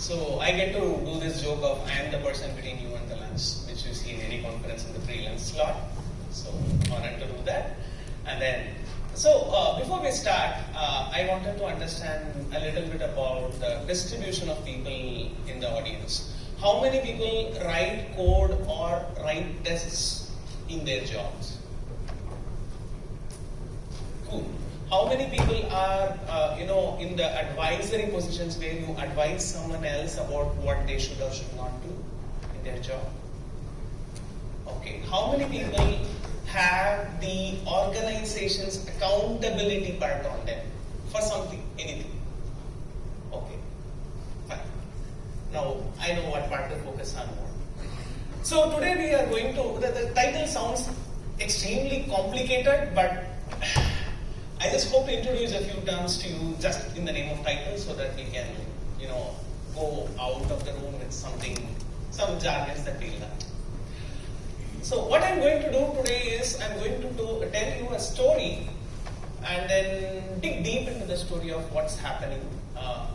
So I get to do this joke of I am the person between you and the lunch, which you see in any conference in the freelance slot. So honored to do that. And then, before we start, I wanted to understand a little bit about the distribution of people in the audience. How many people write code or write tests in their jobs? Cool. How many people are, in the advisory positions where you advise someone else about what they should or should not do in their job? Okay. How many people have the organization's accountability part on them for something, anything? Okay. Fine. Now, I know what part to focus on more. So today we are going to, the title sounds extremely complicated, but I just hope to introduce a few terms to you just in the name of title so that we can, go out of the room with some jargons that we learn. So what I'm going to do today is I'm going to tell you a story and then dig deep into the story of what's happening.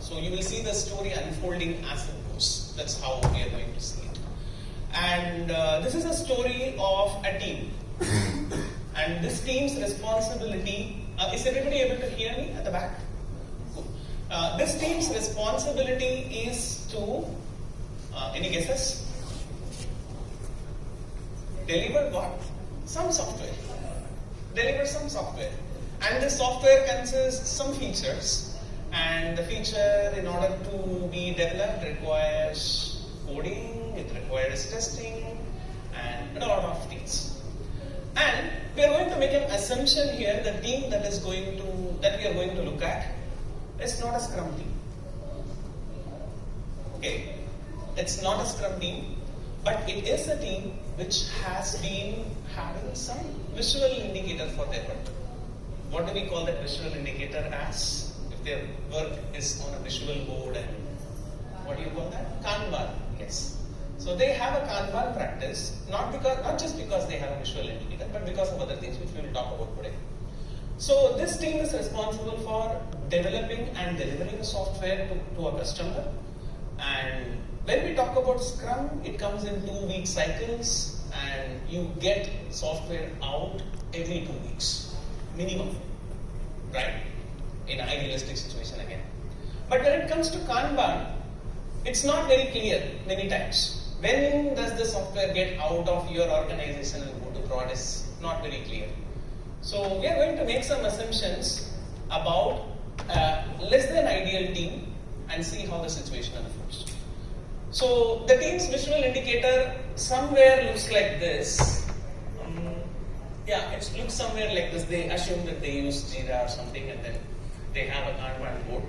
So you will see the story unfolding as it goes. That's how we are going to see it. And this is a story of a team. And this team's responsibility, is everybody able to hear me at the back? Cool. This team's responsibility is to, any guesses? Deliver what? Some software. Deliver some software. And the software consists some features. And the feature, in order to be developed, requires coding, it requires testing, and a lot of things. And we are going to make an assumption here, the team that we are going to look at is not a Scrum team. Okay, it's not a Scrum team, but it is a team which has been having some visual indicator for their work. What do we call that visual indicator as? If their work is on a visual board, and what do you call that? Kanban, yes. So they have a Kanban practice, not just because they have a visual indicator, but because of other things which we will talk about today. So this team is responsible for developing and delivering software to a customer. And when we talk about Scrum, it comes in 2-week cycles, and you get software out every 2 weeks, minimum, right? In an idealistic situation again. But when it comes to Kanban, it's not very clear many times. When does the software get out of your organization and go to prod is not very clear. So we are going to make some assumptions about less than ideal team and see how the situation unfolds. So the team's visual indicator somewhere looks like this. It looks somewhere like this. They assume that they use Jira or something, and then they have a Kanban board,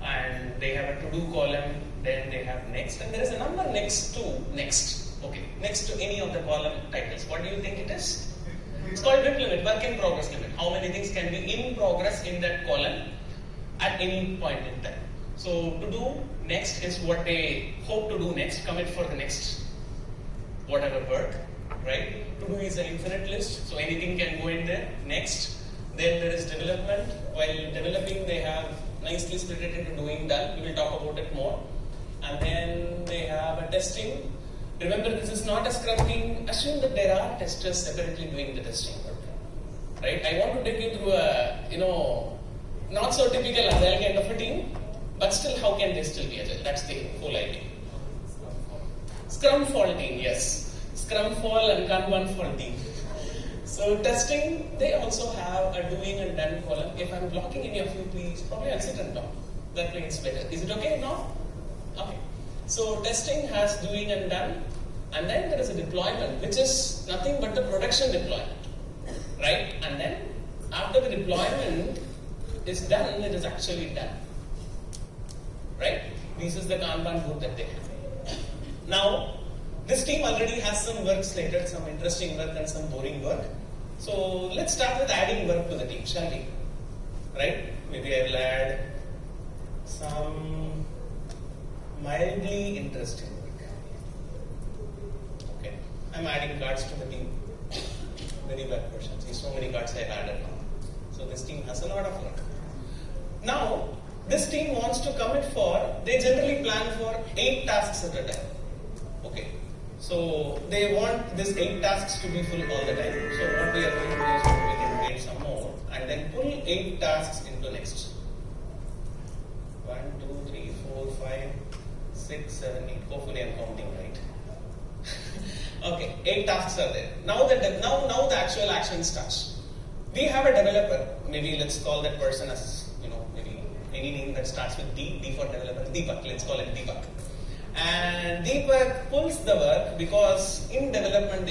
and they have a to-do column, then they have next, and there is a number next to next. Okay, next to any of the column titles. What do you think it is? It's called WIP limit, work in progress limit. How many things can be in progress in that column at any point in time? So to do next is what they hope to do next, commit for the next whatever work, right? To do is an infinite list, so anything can go in there. Next, then there is development. While developing, they have nicely split it into doing done. We will talk about it more. And then they have a testing. Remember, this is not a Scrum team. Assume that there are testers separately doing the testing work, right? I want to take you through a, not so typical Agile kind of a team, but still, how can they still be Agile? That's the whole idea. Scrum fall team, yes. Scrum fall and Kanban fall team. So testing, they also have a doing and done column. If I'm blocking any of you, please, probably I'll sit and talk. That way it's better. Is it okay now? Okay. So testing has doing and done, and then there is a deployment, which is nothing but the production deployment, right? And then after the deployment is done, it is actually done, right? This is the Kanban board that they have. Now, this team already has some work slated, some interesting work and some boring work. So let's start with adding work to the team, shall we? Right? Maybe I will add some mildly interesting work. Okay. I'm adding cards to the team. Very bad question. See, so many cards I've added now. So this team has a lot of work. Now, this team wants to commit for, they generally plan for 8 tasks at a time. Okay. So they want these 8 tasks to be full all the time. So what we are going to do is we can create some more and then pull 8 tasks into next. 1, 2, 3, 4, 5, 6, 7, 8. Hopefully I'm counting right. Okay, 8 tasks are there. Now the actual action starts. We have a developer. Maybe let's call that person as maybe any name that starts with D. D for developer. Deepak. Let's call it Deepak. And Deepak pulls the work because in development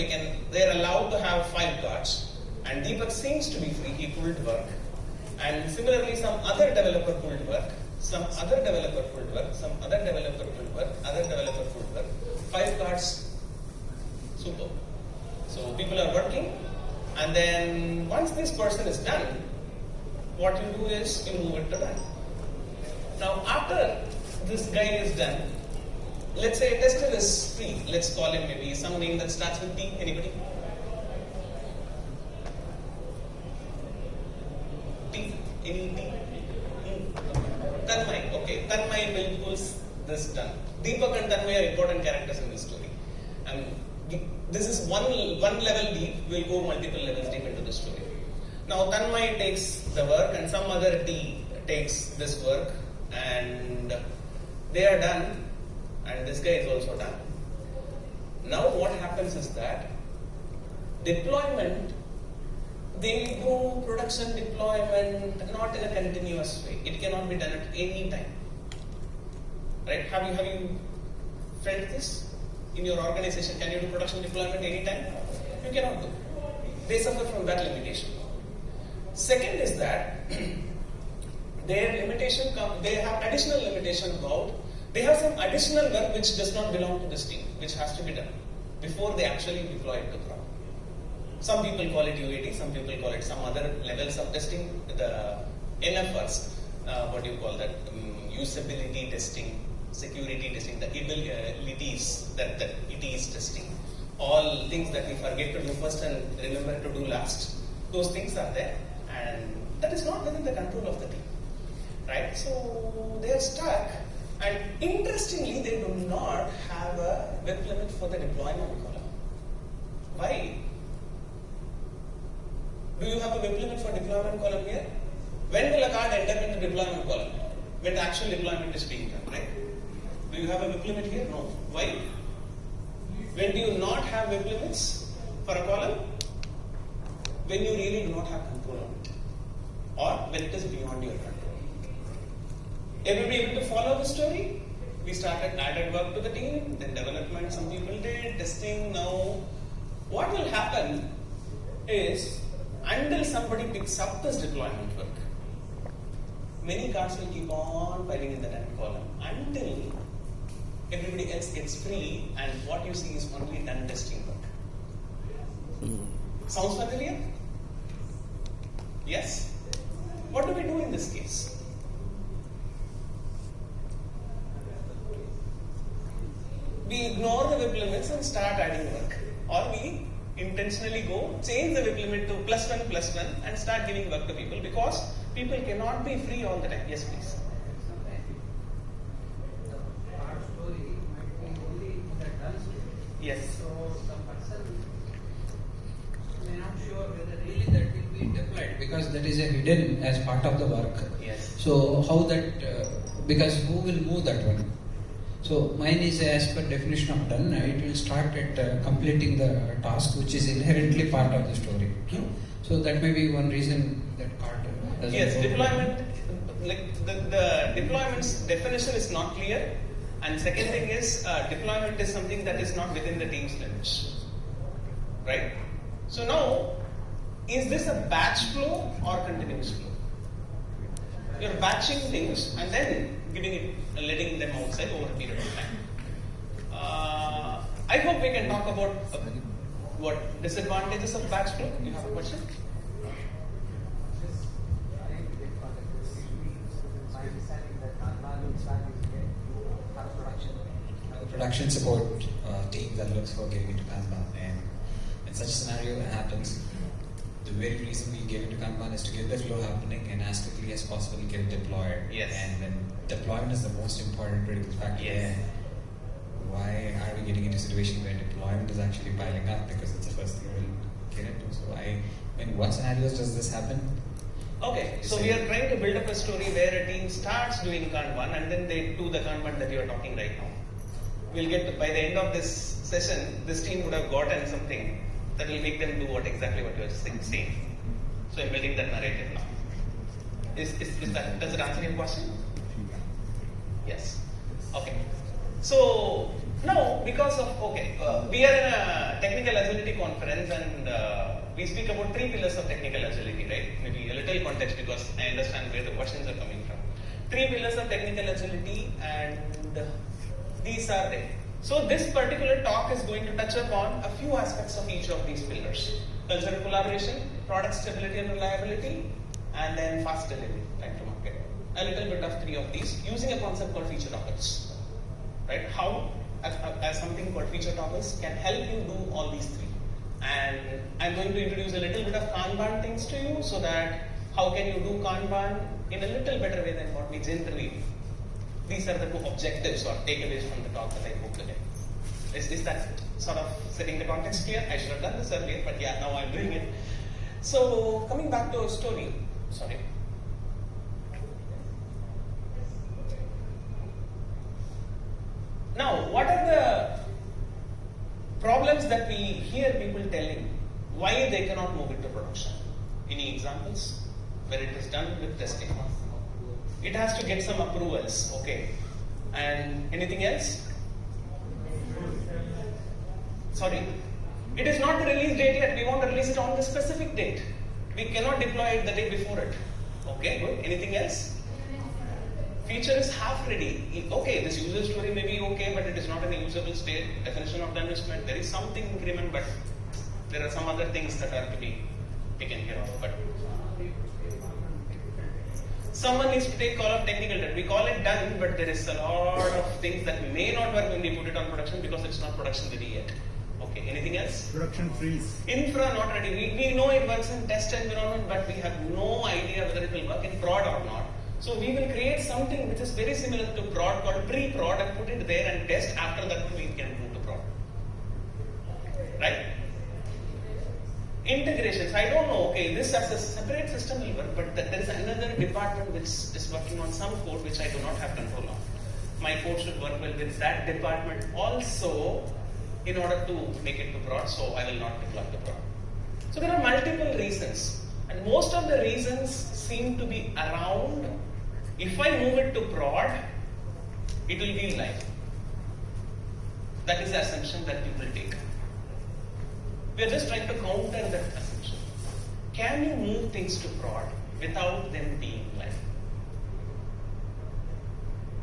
they're allowed to have 5 cards. And Deepak seems to be free. He pulled work. And similarly, some other developer pulled work. Some other developer pulled work. Some other developer pulled work. Other developer pulled work. 5 cards. Super. So people are working. And then once this person is done, what you do is you move it to done. Now after this guy is done, let's say a tester is free. Let's call him maybe some name that starts with T. Anybody? T? Any T? Tanmay. Okay. Tanmay will pull this done. Deepak and Tanmay are important characters in this story. This is one level deep. We'll go multiple levels deep into the story. Now Tanmay takes the work and some other T takes this work and they are done and this guy is also done. Now what happens is that deployment, they do production deployment not in a continuous way. It cannot be done at any time. Right? Have you felt this? In your organization, can you do production deployment anytime? You cannot do. They suffer from that limitation. Second is that their limitation, they have additional limitation about, they have some additional work which does not belong to this team, which has to be done before they actually deploy it to prod. Some people call it UAT, some people call it some other levels of testing. The NFRs, what do you call that? Usability testing, security testing, the abilities that it is testing, all things that we forget to do first and remember to do last. Those things are there, and that is not within the control of the team, right? So they are stuck, and interestingly, they do not have a WIP limit for the deployment column. Why? Do you have a WIP limit for deployment column here? When will a card enter in the deployment column? When the actual deployment is being done, right? Do you have a WIP limit here? No. Why? When do you not have WIP limits for a column? When you really do not have control on it, or when it is beyond your control. Everybody able to follow the story? We added work to the team, then development, some people did, testing. Now, what will happen is, until somebody picks up this deployment work, many cards will keep on piling in the done column until everybody else gets free, and what you see is only done testing work. Sounds familiar? Yes? What do we do in this case? We ignore the WIP limits and start adding work. Or we intentionally go, change the WIP limit to +1 and start giving work to people, because people cannot be free all the time. Yes, please. Yes. So the person may not sure whether really that will be deployed, because that is a hidden as part of the work. Yes. So how that, because who will move that one? So mine is as per definition of done. It will start at completing the task which is inherently part of the story. So that may be one reason that part doesn't. Yes, deployment, like the deployment's definition is not clear. And second thing is, deployment is something that is not within the team's limits, right? So now, is this a batch flow or continuous flow? You're batching things and then letting them outside over a period of time. I hope we can talk about what disadvantages of batch flow. You have a question? Production support team that looks for giving it to Kanban, and in such a scenario it happens, the very reason we gave it to Kanban is to get the flow happening and as quickly as possible get it deployed. Yes. And then deployment is the most important critical factor. Yes. Why are we getting into a situation where deployment is actually piling up? Because it's the first thing we'll get into. So in what scenarios does this happen? Okay, so we are trying to build up a story where a team starts doing Kanban and then they do the Kanban that you are talking right now. We'll get by the end of this session, this team would have gotten something that will make them do exactly what you are saying. So I'm building that narrative now. Does it answer your question? Yes. Okay. So now, because of we are in a technical agility conference and we speak about 3 pillars of technical agility, right? Maybe a little context because I understand where the questions are coming from. 3 pillars of technical agility, and these are there. So this particular talk is going to touch upon a few aspects of each of these pillars: cultural collaboration, product stability and reliability, and then fast delivery, time to market. A little bit of 3 of these using a concept called feature toggles. Right? How as something called feature toggles can help you do all these 3. And I'm going to introduce a little bit of Kanban things to you so that how can you do Kanban in a little better way than what we generally do. These are the 2 objectives or takeaways from the talk that I hope today. Is that sort of setting the context clear? I should have done this earlier, but yeah, now I'm doing it. So coming back to our story, sorry. Now, what are the problems that we hear people telling why they cannot move it to production? Any examples where it is done with testing? It has to get some approvals, okay. And anything else? Sorry? It is not the release date yet. We want to release it on the specific date. We cannot deploy it the day before it. Okay, good. Anything else? Feature is half ready. Okay, this user story may be okay, but it is not in a usable state. Definition of done is met. There is something increment, but there are some other things that are to be taken care of. But someone needs to take call of technical debt. We call it done, but there is a lot of things that may not work when we put it on production because it's not production ready yet. Okay, anything else? Production freeze. Infra not ready. We know it works in test environment, but we have no idea whether it will work in prod or not. So we will create something which is very similar to prod called pre-prod and put it there and test. After that we can move to prod. Right? Integrations. I don't know, okay, this as a separate system will work, but there is another department which is working on some code which I do not have control of. My code should work well with that department also in order to make it to prod, so I will not deploy to prod. So there are multiple reasons, and most of the reasons seem to be around if I move it to prod, it will be live. That is the assumption that people take. We are just trying to counter that assumption. Can you move things to prod without them being live?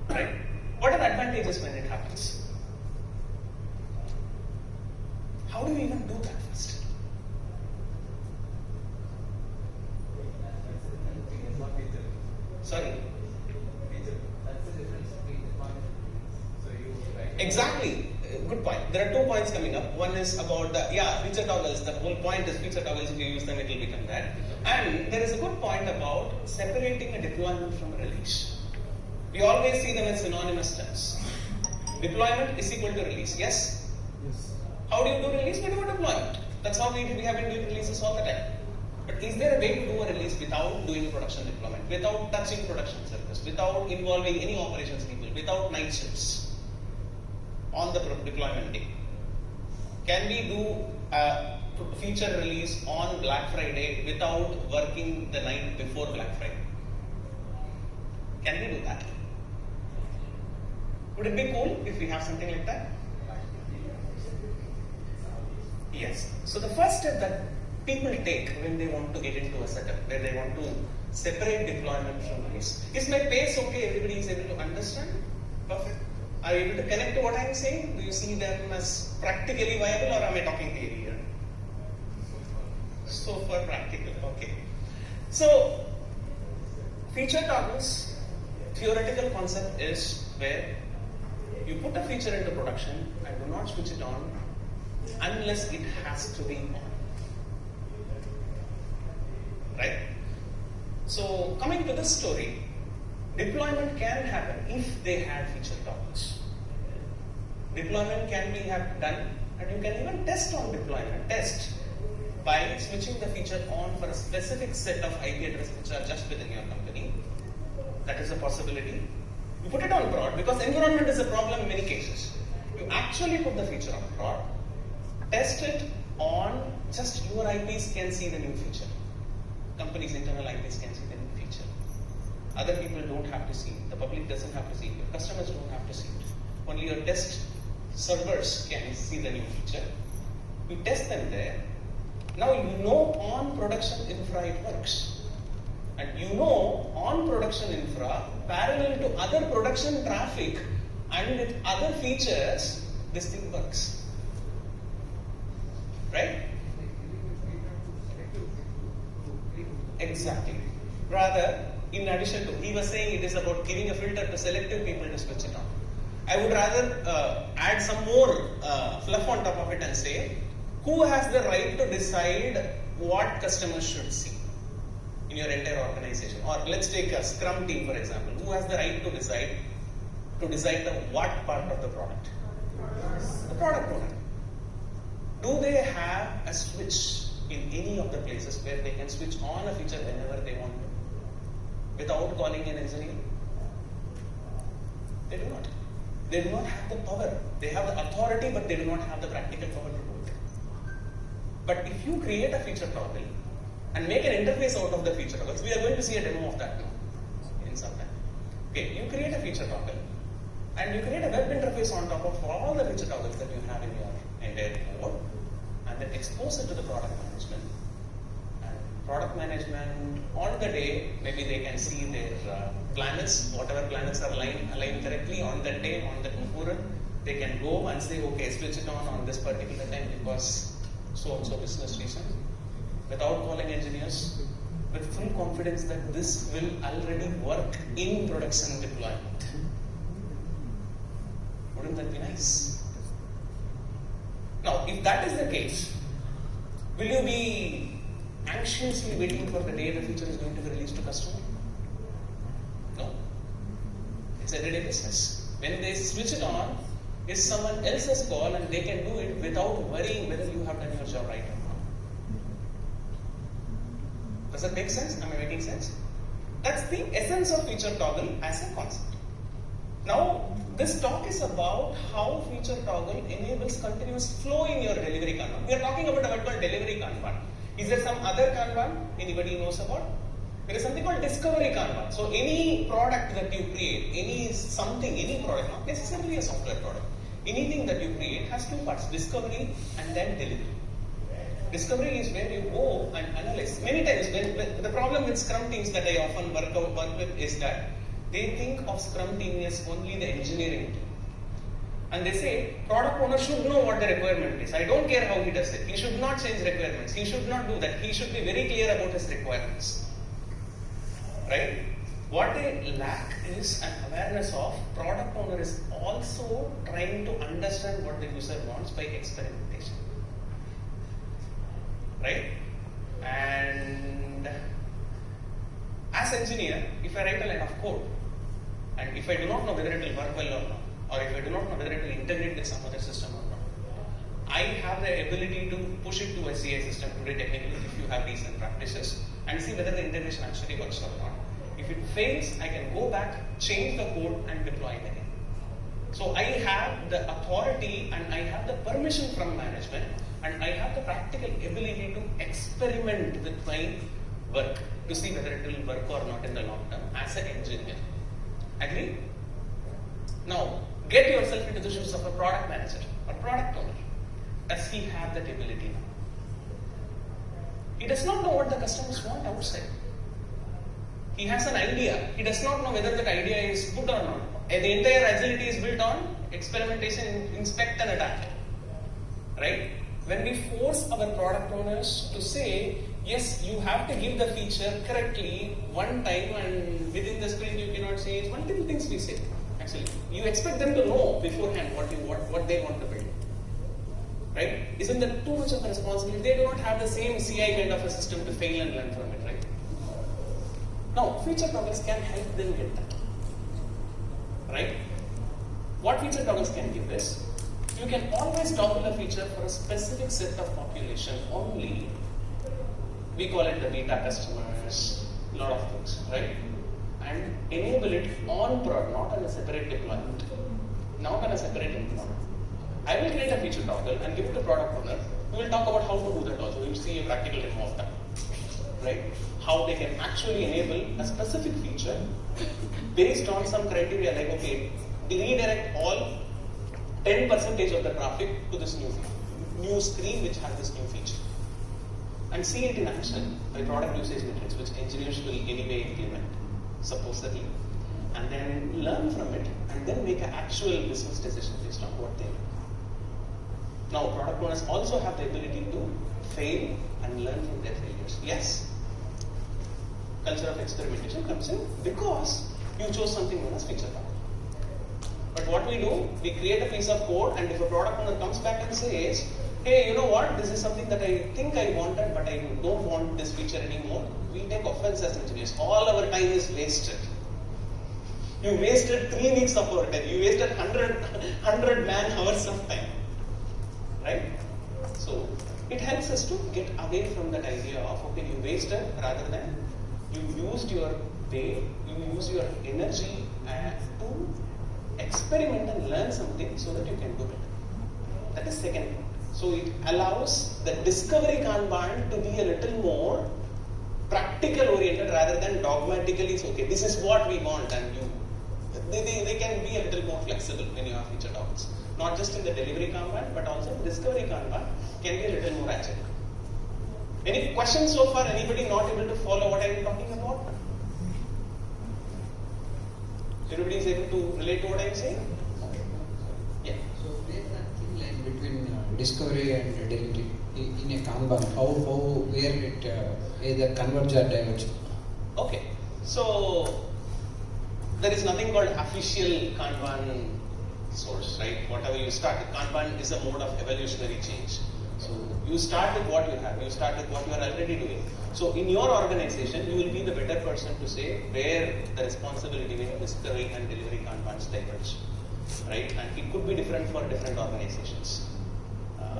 Right? What are the advantages when it happens? How do we even do that first? Sorry? Exactly. Good point. There are 2 points coming up. One is about the feature toggles. The whole point is feature toggles. If you use them, it will become that. And there is a good point about separating a deployment from a release. We always see them as synonymous terms. Deployment is equal to release. Yes? Yes. How do you do release? We do a deployment. That's how we have been doing releases all the time. But is there a way to do a release without doing production deployment, without touching production service, without involving any operations people, without night shifts on the deployment day? Can we do a feature release on Black Friday without working the night before Black Friday? Can we do that? Would it be cool if we have something like that? Yes. So the first step that people take when they want to get into a setup, where they want to separate deployment from release. Is my pace okay? Everybody is able to understand? Perfect. Are you able to connect to what I am saying? Do you see them as practically viable, or am I talking theory here? So far practical, okay. So, feature toggles, theoretical concept is where you put a feature into production and do not switch it on unless it has to be on. right? So coming to this story, deployment can happen if they had feature toggles. Deployment can be done, and you can even test on deployment. Test by switching the feature on for a specific set of IP addresses which are just within your company. That is a possibility. You put it on prod because environment is a problem in many cases. You actually put the feature on prod, test it on just your IPs can see the new feature. Company's internal IPs can see the new feature. Other people don't have to see it. The public doesn't have to see it. Your customers don't have to see it. Only your test servers can see the new feature. You test them there. Now you know on production infra it works. And you know on production infra, parallel to other production traffic and with other features, this thing works. Right? Exactly. Rather, in addition to, he was saying it is about giving a filter to selective people to switch it on. I would rather add some more fluff on top of it and say, who has the right to decide what customers should see in your entire organization? Or let's take a Scrum team, for example. Who has the right to decide the what part of the product? The product owner. Do they have a switch in any of the places where they can switch on a feature whenever they want to, without calling an engineer? They do not. They do not have the power. They have the authority, but they do not have the practical power to do it. But if you create a feature toggle and make an interface out of the feature toggles, we are going to see a demo of that now in some time. Okay, you create a feature toggle and you create a web interface on top of all the feature toggles that you have in your entire code, and then expose it to the product management. And product management on the day, maybe they can see their planets, whatever planets are aligned correctly on that day, on that Muhurat. They can go and say, okay, switch it on this particular time because so and so business reason, without calling engineers, with full confidence that this will already work in production deployment. Wouldn't that be nice? Now, if that is the case, will you be anxiously waiting for the day the feature is going to be released to customer? No. It's everyday business. When they switch it on, it's someone else's call and they can do it without worrying whether you have done your job right or not. Does that make sense? Am I making sense? That's the essence of feature toggle as a concept. Now, this talk is about how feature toggle enables continuous flow in your delivery Kanban. We are talking about what called delivery Kanban. Is there some other Kanban anybody knows about? There is something called discovery Kanban. So any product that you create, any product, not necessarily a software product, anything that you create has two parts, discovery and then delivery. Discovery is where you go and analyze. Many times, when the problem with Scrum teams that I often work with is that they think of Scrum team as only the engineering team. And they say, product owner should know what the requirement is. I don't care how he does it. He should not change requirements. He should not do that. He should be very clear about his requirements. Right? What they lack is an awareness of product owner is also trying to understand what the user wants by experimentation. Right? And as engineer, if I write a line of code, and if I do not know whether it will work well or not, or if I do not know whether it will integrate with some other system or not, I have the ability to push it to a CI system today technically if you have decent practices and see whether the integration actually works or not. If it fails, I can go back, change the code and deploy it again. So I have the authority and I have the permission from management and I have the practical ability to experiment with my work to see whether it will work or not in the long term as an engineer. Agree? Now, get yourself into the shoes of a product manager or product owner. Does he have that ability now? He does not know what the customers want outside. He has an idea. He does not know whether that idea is good or not. The entire agility is built on experimentation, inspect and adapt. Right? When we force our product owners to say, yes, you have to give the feature correctly one time and within the sprint you cannot say, it's multiple things we say. Actually, you expect them to know beforehand what they want to build. right? Isn't that too much of a responsibility? They do not have the same CI kind of a system to fail and learn from it, right? Now, feature toggles can help them get that, right? What feature toggles can give is, you can always toggle a feature for a specific set of population only. We call it the beta customers, a lot of things, right? And enable it on prod, not on a separate deployment, not on a separate deployment. I will create a feature toggle and give it to product owner. We will talk about how to do that also. We will see a practical demo of that, right? How they can actually enable a specific feature based on some criteria like, okay, redirect all 10% of the traffic to this new screen which has this new feature. And see it in action by product usage metrics, which engineers will anyway implement, supposedly. And then learn from it and then make an actual business decision based on what they learn. Now, product owners also have the ability to fail and learn from their failures. Yes, culture of experimentation comes in because you chose something known as feature toggle. But what we do, we create a piece of code, and if a product owner comes back and says, hey, you know what, this is something that I think I wanted, but I don't want this feature anymore, we take offense as engineers. All our time is wasted. You wasted 3 weeks of our time. You wasted 100 man hours of time. Right? So, it helps us to get away from that idea of, okay, you wasted rather than you used your day, you use your energy to experiment and learn something so that you can do it. That is second point. So it allows the discovery Kanban to be a little more practical oriented rather than dogmatically, so, okay, this is what we want, and they can be a little more flexible when you have feature toggles. Not just in the delivery Kanban, but also the discovery Kanban can be a little more agile. Any questions so far? Anybody not able to follow what I am talking about? Everybody is able to relate to what I am saying? Yeah. So where is that thin line between discovery and delivery in a Kanban? Where it either converge or diverge? Okay. So there is nothing called official Kanban source, right? Whatever you start with, Kanban is a mode of evolutionary change. So you start with what you have, you start with what you are already doing. So in your organization, you will be the better person to say where the responsibility between discovery and delivery Kanbans diverge, right? And it could be different for different organizations.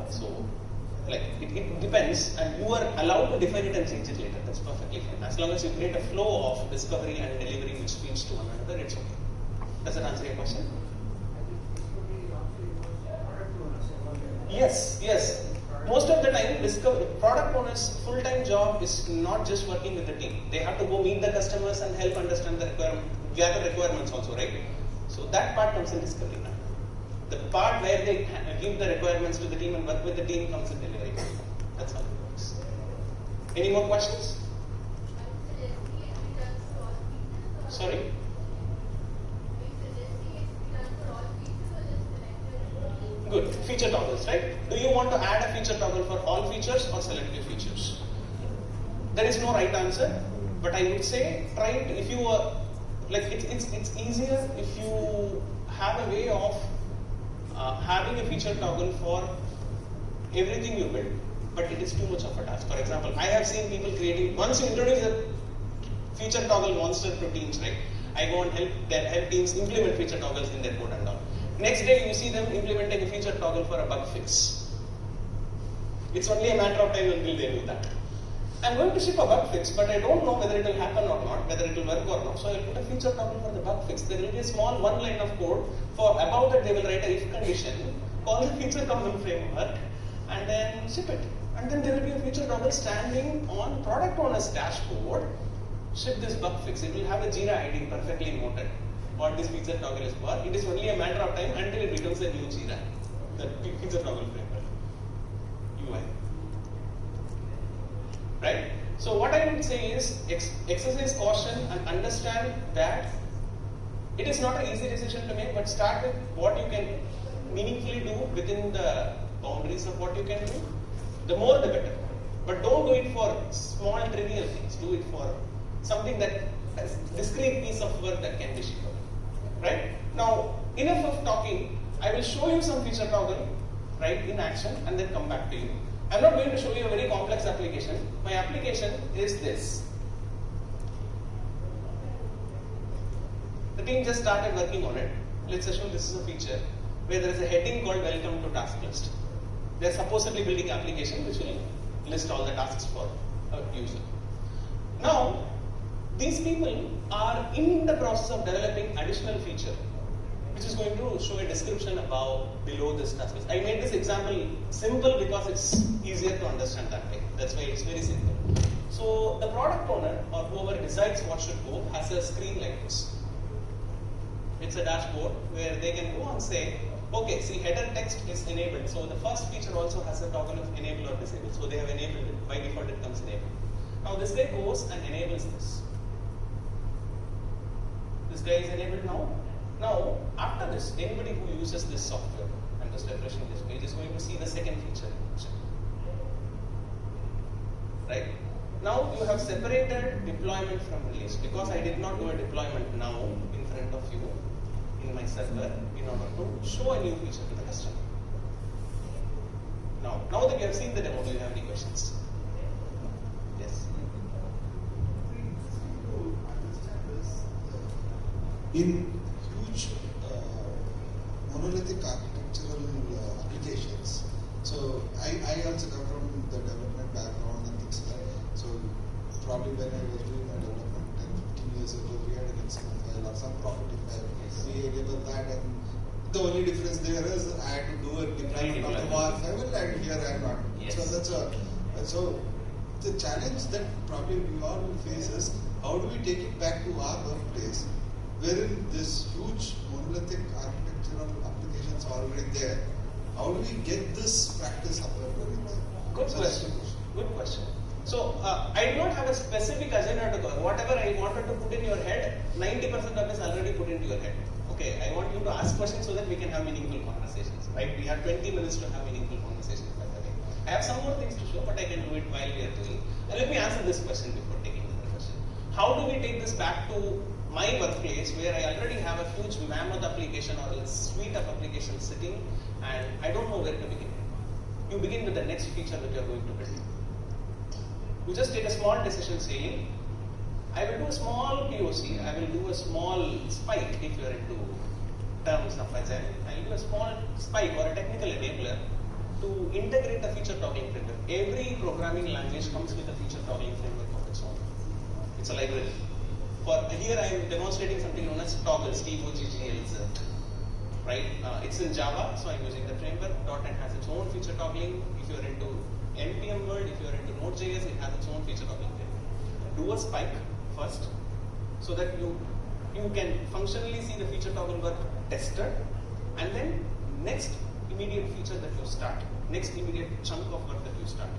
So like it depends, and you are allowed to define it and change it later. That's perfectly fine. As long as you create a flow of discovery and delivery which feeds to one another, it's okay. Does that answer your question? Yes. Most of the time, product owners' full-time job is not just working with the team. They have to go meet the customers and help understand the requirement, gather requirements also, right? So that part comes in discovery now. The part where they give the requirements to the team and work with the team comes in delivery. That's how it works. Any more questions? Sorry? Good. Feature toggles, right? Do you want to add a feature toggle for all features or selective features? There is no right answer, but I would say try to, if you are, like it's easier if you have a way of having a feature toggle for everything you build, but it is too much of a task. For example, I have seen people creating, once you introduce a feature toggle monster to teams, right? I go and help teams implement feature toggles in their code and all. Next day, you see them implementing a feature toggle for a bug fix. It's only a matter of time until they do that. I'm going to ship a bug fix, but I don't know whether it will happen or not, whether it will work or not. So I'll put a feature toggle for the bug fix. There will be a small one line of code. For above that, they will write a if condition, call the feature toggle framework, and then ship it. And then there will be a feature toggle standing on product owner's dashboard. Ship this bug fix. It will have a Jira ID perfectly noted. What this feature toggle is for. It is only a matter of time until it becomes a new Jira, the feature toggle framework, UI. Right? So what I would say is exercise caution and understand that it is not an easy decision to make, but start with what you can meaningfully do within the boundaries of what you can do. The more the better. But don't do it for small trivial things. Do it for something that has discrete piece of work that can be shipped. Right? Now, enough of talking. I will show you some feature toggle right, in action, and then come back to you. I'm not going to show you a very complex application. My application is this. The team just started working on it. Let's assume this is a feature where there is a heading called Welcome to Task List. They're supposedly building an application which will list all the tasks for a user. Now, these people are in the process of developing additional feature, which is going to show a description above, below this task list. I made this example simple because it's easier to understand that way. That's why it's very simple. So the product owner or whoever decides what should go has a screen like this. It's a dashboard where they can go and say, okay, see, header text is enabled. So the first feature also has a toggle of enable or disable. So they have enabled it. By default, it comes enabled. Now this guy goes and enables this. This guy is enabled now. Now, after this, anybody who uses this software, I'm just refreshing this page, is going to see the second feature. Right? Now you have separated deployment from release. Because I did not do a deployment now in front of you in my server in order to show a new feature to the customer. Now that you have seen the demo, do you have any questions? Yes. In huge monolithic architectural applications, so I also come from the development background and things like that. So probably when I was doing my development 10, 15 years ago, we had an XML file or some property file. We enabled that, and the only difference there is I had to do a deployment of the WAR file, and here I am not. Yes. So the challenge that probably we all will face is how do we take it back to our workplace, wherein this huge monolithic architectural applications are already there. How do we get this practice up and running there? Good question. Good question. So I do not have a specific agenda to cover. Whatever I wanted to put in your head, 90% of it is already put into your head. Okay, I want you to ask questions so that we can have meaningful conversations. Right? We have 20 minutes to have meaningful conversations. By the way, I have some more things to show, but I can do it while we are doing. And let me answer this question before taking the question. How do we take this back to my workplace where I already have a huge mammoth application or a suite of applications sitting, and I don't know where to begin? You begin with the next feature that you are going to build. You just take a small decision saying, I will do a small POC, I will do a small spike if you are into terms of agile. I will do a small spike or a technical enabler to integrate the feature toggling framework. Every programming language comes with a feature toggling framework of its own. It's a library. For here I am demonstrating something known as toggles, T-O-G-G-L-Z. Right? It's in Java, so I'm using the framework. .NET has its own feature toggling. If you are into NPM world, if you are into Node.js, it has its own feature toggling framework. Do a spike first, so that you can functionally see the feature toggle work tested, and then next immediate feature that you start, next immediate chunk of work that you start,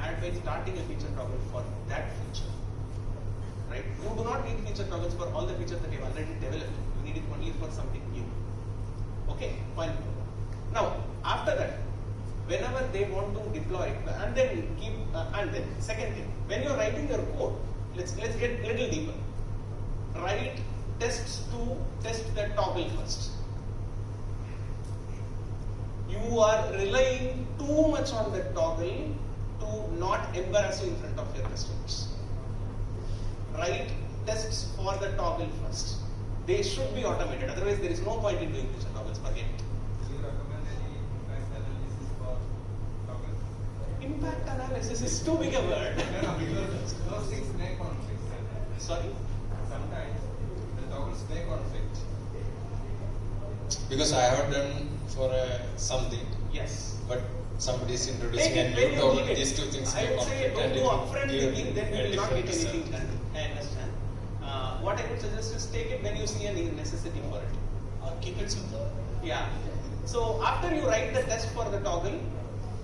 and by starting a feature toggle for that feature. Right? You do not need feature toggles for all the features that you have already developed. You need it only for something new. Okay, fine. Now, after that, whenever they want to deploy, and then second thing, when you are writing your code, let's get a little deeper. Write tests to test the toggle first. You are relying too much on the toggle to not embarrass you in front of your customers. Write tests for the toggle first. They should be automated, otherwise there is no point in doing feature toggles. Forget it. Do you recommend any impact analysis for toggles? Impact analysis is too big a word. No, because those things may conflict. Sorry? Sometimes the toggles may conflict. Because I have done for something, Yes. but somebody is introducing Take it a when new you toggle. need it. These two things I may would say conflict, don't and go it will upfront give thinking, then a you will not get different anything result. done. I understand. What I would suggest is take it when you see a necessity for it. Keep it simple. Yeah. So after you write the test for the toggle,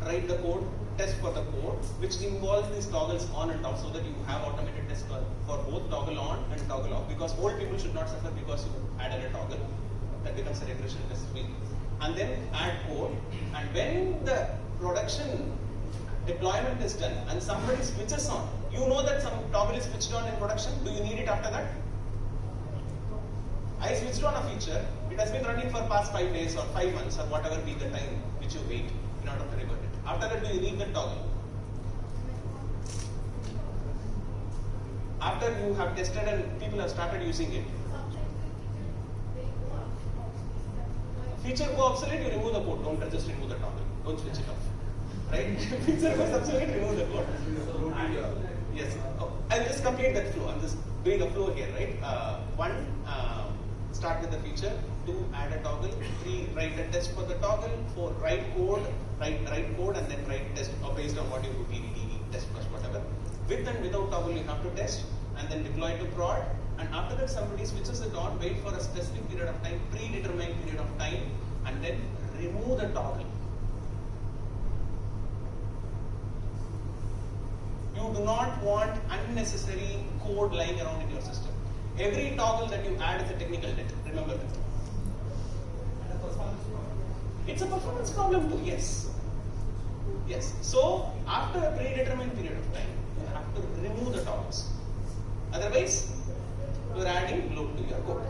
write the code, test for the code, which involves these toggles on and off, so that you have automated tests for both toggle on and toggle off. Because old people should not suffer because you added a toggle. That becomes a regression test suite. And then add code. And when the production deployment is done and somebody switches on, you know that some toggle is switched on in production. Do you need it after that? I switched on a feature. It has been running for past 5 days or 5 months or whatever be the time which you wait. in order to revert it. After that, you leave the toggle. After you have tested and people have started using it, feature go obsolete, you remove the code. Don't just remove the toggle. Don't switch it off. Right? Feature goes obsolete, remove the code. Yes. Oh, I'll just complete that flow. I'm just doing a flow here, right? One, start with the feature. Two, add a toggle. Three, write a test for the toggle. Four, write code, and then write test based on what you do, TDD, test plus whatever. With and without toggle, you have to test and then deploy to prod. And after that, somebody switches it on, wait for a specific period of time, predetermined period of time, and then remove the toggle. You do not want unnecessary code lying around in your system. Every toggle that you add is a technical debt. Remember that. It's a performance problem too, yes. Yes. So, after a predetermined period of time, you have to remove the toggles. Otherwise, you are adding load to your code.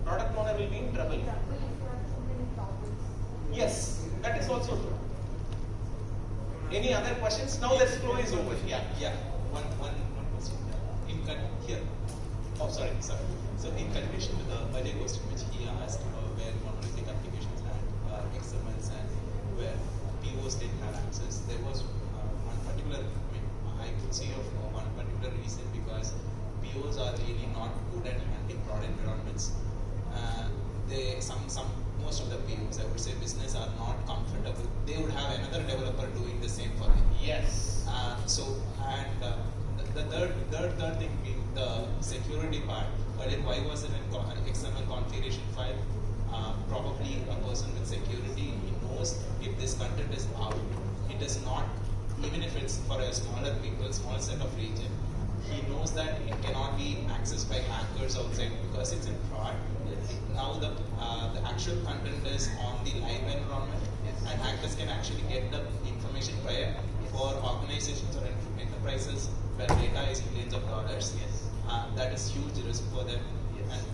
Product owner will be in trouble. Yes, that is also true. Any other questions? Now that flow is over. Yeah. One question. Here. Oh, sorry. So in continuation with the earlier question which he asked, where monolithic applications had XMLs and where POs didn't have access, there was one particular. I could see of one particular reason because POs are really not good at handling prod environments. Most of the POs, I would say, business are not comfortable. They would have another developer doing the same for them. Yes. The third thing being the security part. But then why was it an XML configuration file? Probably a person with security, he knows if this content is out, it is not, even if it's for a smaller people, small set of region, he knows that it cannot be accessed by hackers outside because it's in prod. Now the actual content is on the live environment, and hackers can actually get the information prior for organizations or enterprises where data is millions of dollars. Yes. That is huge risk for them. Yes.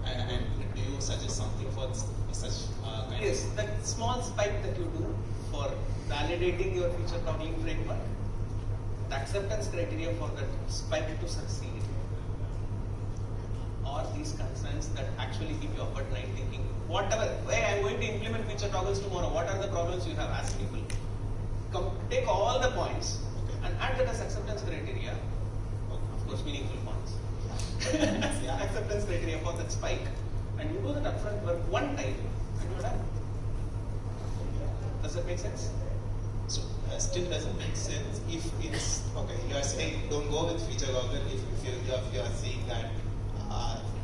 And do you suggest something for such kind Yes, of? that small spike that you do for validating your feature toggling framework, the acceptance criteria for that spike to succeed are these concerns that actually keep you up at night thinking, whatever, hey, I'm going to implement feature toggles tomorrow, what are the problems you have asked people? Take all the points and add that as acceptance criteria, of course meaningful points. Acceptance criteria for that spike, and you do that upfront work one time and you're done. Does that make sense? So still doesn't make sense if it's okay. You are saying don't go with feature logger if you are seeing that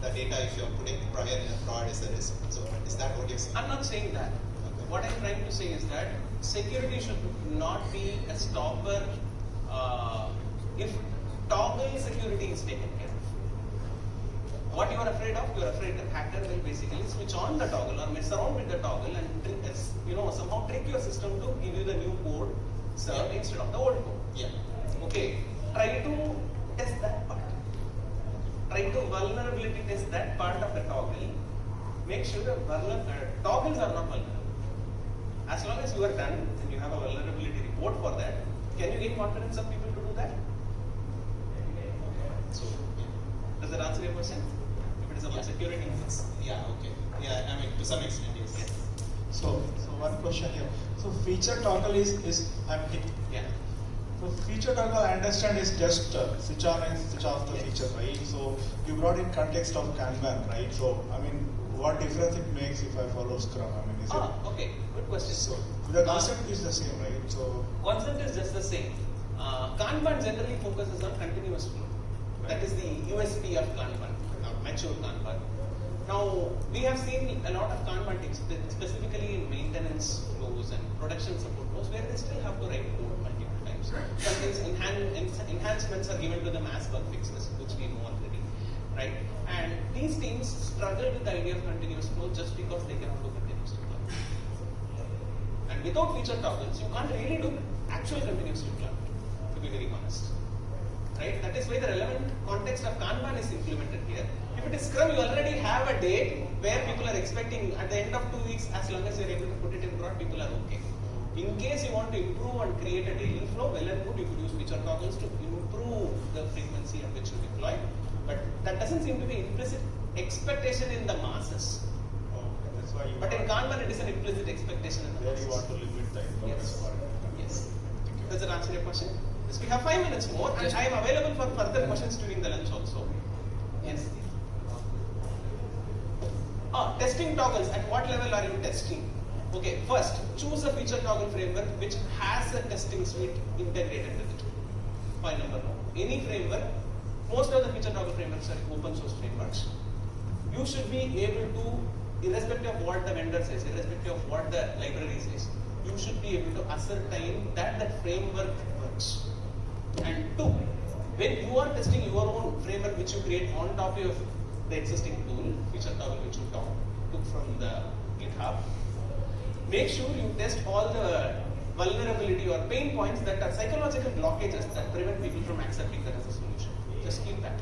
the data if you are putting prior in a prod is a risk. So is that what you're saying? I'm not saying that. Okay. What I'm trying to say is that security should not be a stopper if toggle security is taken care of. What you are afraid of? You are afraid that hacker will basically switch on the toggle or mess around with the toggle and somehow trick your system to give you the new code served instead of the old code. Yeah. Okay. Try to test that part. Try to vulnerability test that part of the toggle. Make sure the toggles are not vulnerable. As long as you are done and you have a vulnerability report for that, can you gain confidence of people to do that? So Does that answer your question? If it is about security, okay. Yeah, I mean to some extent yes. Yes. So one question here. So feature toggle is Yeah. So feature toggle I understand is just switch on and switch off the feature, right? So you brought in context of Kanban, right? So I mean, what difference it makes if I follow Scrum? I mean, is Okay. Good question. so the concept is the same, right? So Concept is just the same. Kanban generally focuses on continuous flow. That is the USP of Kanban, mature Kanban. Now, we have seen a lot of Kanban teams, specifically in maintenance flows and production support flows, where they still have to write code multiple times. Sometimes enhancements are given to them as bug fixes, which we know already, right? And these teams struggle with the idea of continuous flow just because they cannot do continuous deployment. And without feature toggles, you can't really do actual continuous deployment, to be very honest. right? That is why the relevant context of Kanban is implemented here. If it is Scrum, you already have a date where people are expecting at the end of 2 weeks, as long as you are able to put it in prod, people are okay. In case you want to improve and create a daily flow, well and good, you could use feature toggles to improve the frequency at which you deploy. But that doesn't seem to be implicit expectation in the masses. Okay, that's why you. But in Kanban, it is an implicit expectation in the There masses. you want to limit the influence Yes. for it. Yes. Does that answer your question? Yes, we have 5 minutes more, and I am available for further questions during the lunch also. Yes. Testing toggles. At what level are you testing? Okay, first, choose a feature toggle framework which has a testing suite integrated with it. Point number 1. Any framework, most of the feature toggle frameworks are open source frameworks. You should be able to, irrespective of what the vendor says, irrespective of what the library says, you should be able to ascertain that that framework works. And 2, when you are testing your own framework which you create on top of the existing tool, feature toggle which you took from the GitHub, make sure you test all the vulnerability or pain points that are psychological blockages that prevent people from accepting that as a solution. Just keep that.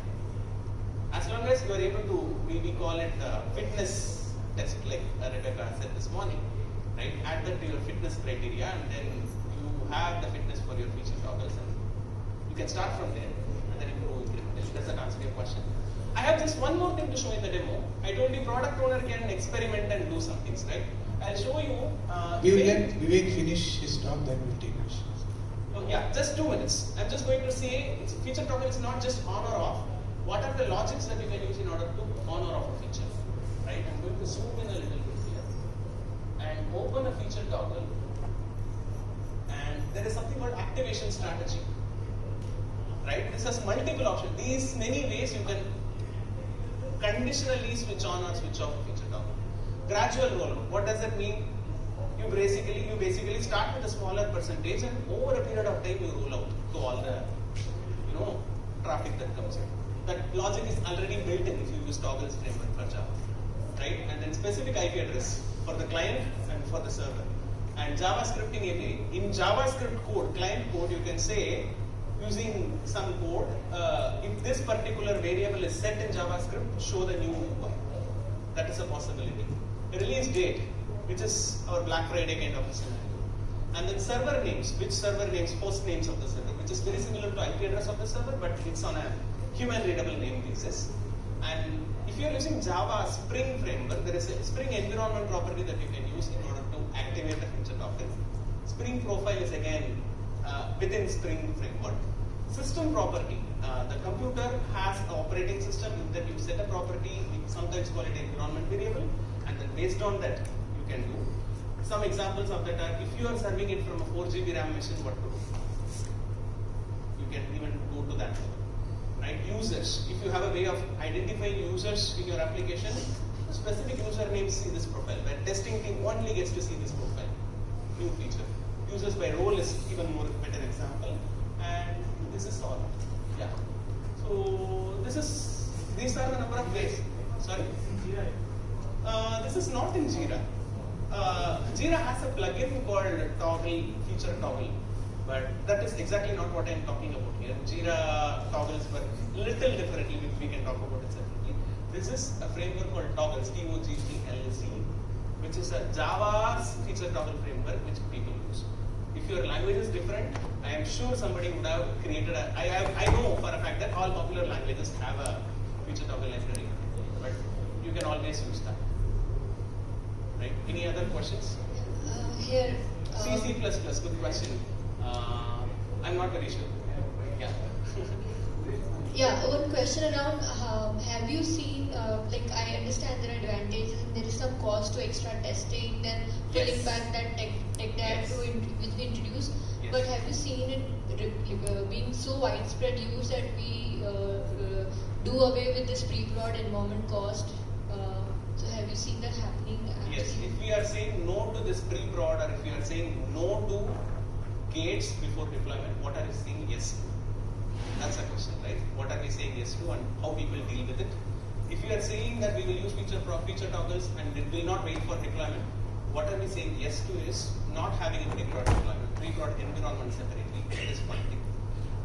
As long as you are able to, we call it fitness test, like Rebecca said this morning, right? Add that to your fitness criteria, and then you have the fitness for your feature toggles, and you can start from there and then improve incrementally. Does that answer your question? I have just one more thing to show in the demo. I told you product owner can experiment and do some things, right? I'll show you. We will let Vivek finish his talk, then we'll take questions. Oh, yeah, just 2 minutes. I'm just going to say feature toggle is not just on or off. What are the logics that you can use in order to on or off a feature? Right? I'm going to zoom in a little bit here and open a feature toggle. And there is something called activation strategy. Right? This has multiple options. These many ways you can conditionally switch on or switch off a feature toggle. Gradual rollout. What does that mean? You basically start with a smaller percentage, and over a period of time you roll out to all the traffic that comes in. That logic is already built in if you use toggles framework for Java, right? And then specific IP address for the client and for the server. And Java scripting API. In JavaScript code, client code, you can say using some code, if this particular variable is set in JavaScript, show the new UI. That is a possibility. Release date, which is our Black Friday kind of a scenario. And then server names, which server names, host names of the server, which is very similar to IP address of the server, but it's on a human readable name basis. And if you're using Java Spring framework, there is a Spring environment property that you can use in order to activate the feature toggle. Spring profile is again within Spring framework. System property, the computer has an operating system that you set a property, we sometimes call it environment variable, and then based on that you can do. Some examples of that are, if you are serving it from a 4 GB RAM machine, what to do? You can even go to that level. Right? Users, if you have a way of identifying users in your application, specific usernames see this profile, where testing team only gets to see this profile. New feature. Users by role is even more better example. And this is all. Yeah. So these are the number of ways. Sorry? This is not in Jira. Jira has a plugin called toggle, feature toggle, but that is exactly not what I am talking about here. Jira toggles work little differently, we can talk about it separately. This is a framework called toggles, T-O-G-G-L-Z, which is a Java's feature toggle framework which people use. If your language is different, I am sure somebody would have created I know for a fact that all popular languages have a feature toggle library, but you can always use that. Right? Any other questions? Here. C++, good question. I'm not very sure. Yeah. Yeah, one question around, have you seen, like I understand there are advantages and there is some cost to extra testing, then pulling Yes. back that tech debt Yes. which we introduced, Yes. but have you seen it being so widespread use that we do away with this pre-prod environment cost? So have you seen that happening? Yes, if we are saying no to this pre-prod, or if we are saying no to gates before deployment, what are you saying yes to? That's the question, right? What are we saying yes to, and how people deal with it? If we are saying that we will use feature toggles and it will not wait for deployment, what are we saying yes to is not having a pre-prod deployment, pre-prod environment separately. That is one thing.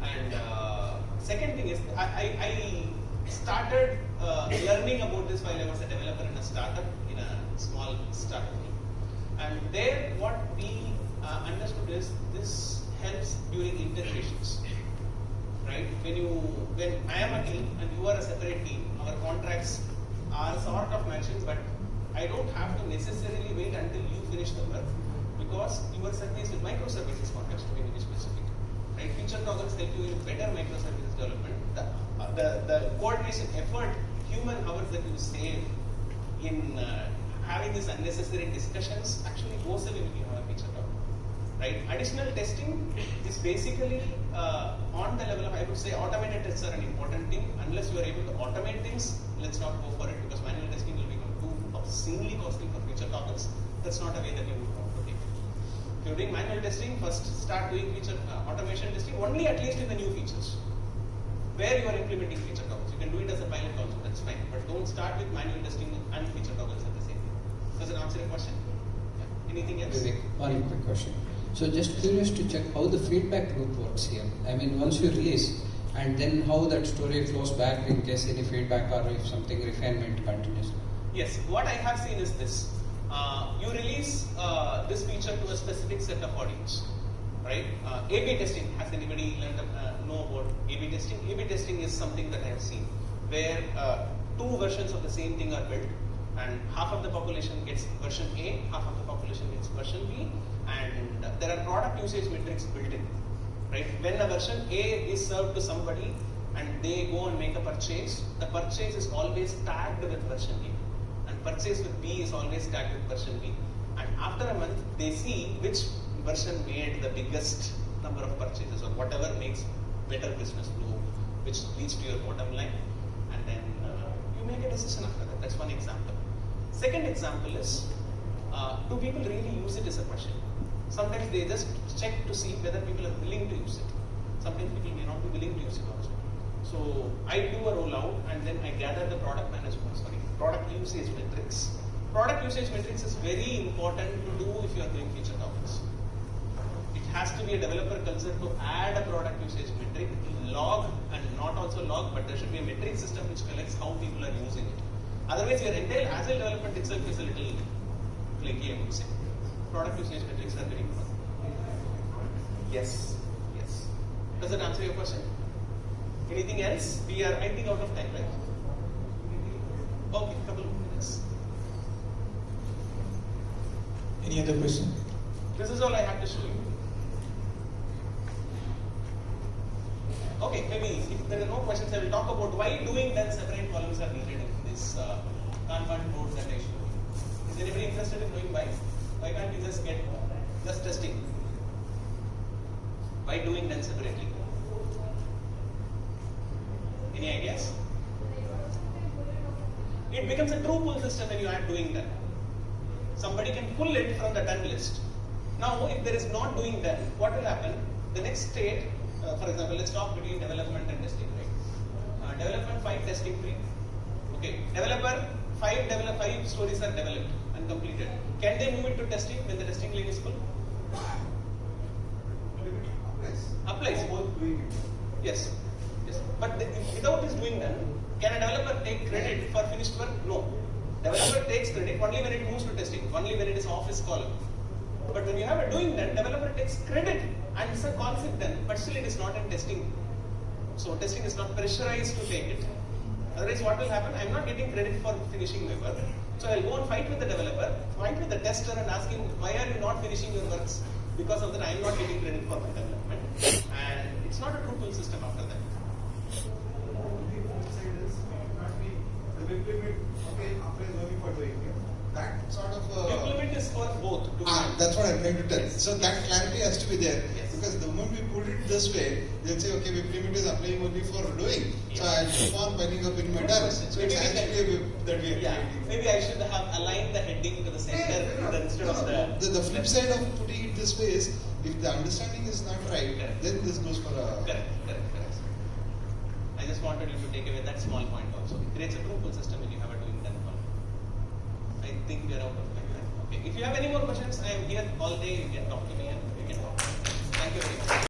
And Second thing is, I started learning about this while I was a developer in a startup, in a small startup. And there, what we understood is this helps during integrations, right? When I am a team and you are a separate team, our contracts are sort of mentioned, but I don't have to necessarily wait until you finish the work because your service with microservices context to be very specific, right? Feature toggles help you in better microservices development. The coordination effort, human hours that you save in having these unnecessary discussions actually goes away when you have a feature toggle, right? Additional testing is basically on the level of, I would say, automated tests are an important thing. Unless you are able to automate things, let's not go for it because manual testing will become too obscenely costly for feature toggles. That's not a way that you would want to take it. If you're doing manual testing, first start doing feature automation testing only at least in the new features where you are implementing feature toggles. You can do it as a pilot also, that's fine. But don't start with manual testing and feature toggles at the same time. Does it answer your question? Yeah. Anything else? Vivek, one quick question. So just curious to check how the feedback loop works here. I mean, once you release, and then how that story flows back in case any feedback or if something refinement continues. Yes, what I have seen is this. You release this feature to a specific set of audience, right? A/B testing. Has anybody know about A/B testing? A/B testing is something that I have seen where two versions of the same thing are built, and half of the population gets version A, half of the population gets version B, and there are product usage metrics built in, right? When a version A is served to somebody and they go and make a purchase, the purchase is always tagged with version A, and purchase with B is always tagged with version B. And after a month, they see which version made the biggest number of purchases or whatever makes better business flow, which leads to your bottom line, and then you make a decision after that. That's one example. Second example is, do people really use it as a question? Sometimes they just check to see whether people are willing to use it. Sometimes people may not be willing to use it also. So I do a rollout and then I gather the product usage metrics. Product usage metrics is very important to do if you are doing feature topics. It has to be a developer culture to add a product usage metric, log and not also log, but there should be a metric system which collects how people are using it. Otherwise, your entire agile development itself is a little flaky, I would say. Product usage metrics are very important. Yes. Does that answer your question? Anything else? We are, I think, out of time, right? Okay, couple of minutes. Any other question? This is all I have to show you. Okay, maybe if there are no questions, I will talk about why doing then separate columns are needed in this Kanban board that I showed you. Is anybody interested in knowing why? Why can't you just get just testing? Why doing then separately? Any ideas? It becomes a true pull system when you add doing done. Somebody can pull it from the done list. Now, if there is not doing done, what will happen? The next state, for example, let's talk between development and testing, right? Development 5, testing 3. Okay, developer 5 stories are developed and completed. Can they move it to testing when the testing lane is full? Applies. Yes. But without this doing done, can a developer take credit for finished work? No. Developer takes credit only when it moves to testing, only when it is off his column. But when you have a doing done, developer takes credit and it's a concept done, but still it is not in testing. So testing is not pressurized to take it. Otherwise, what will happen? I am not getting credit for finishing my work. So I will go and fight with the developer, fight with the tester and ask him, why are you not finishing your works? Because of that, I am not getting credit for my development. And it's not a true pull system after that. That sort of Implement is for both. that's what I'm trying to tell. So that clarity has to be there. Yes. Because the moment we put it this way, they'll say, okay, implement is applying only for doing. Yes. So I'll keep on piling up in my done. So it's actually that we are creating. Maybe I should have aligned the heading to the center instead of the flip side of putting it this way is, if the understanding is not right, Correct. then this goes for a... Correct. I just wanted you to take away that small point also. It creates a true pull system when you have a doing done column. I think we are out of time. Okay. If you have any more questions, I am here all day. You can talk to me and we can talk. Thank you very much.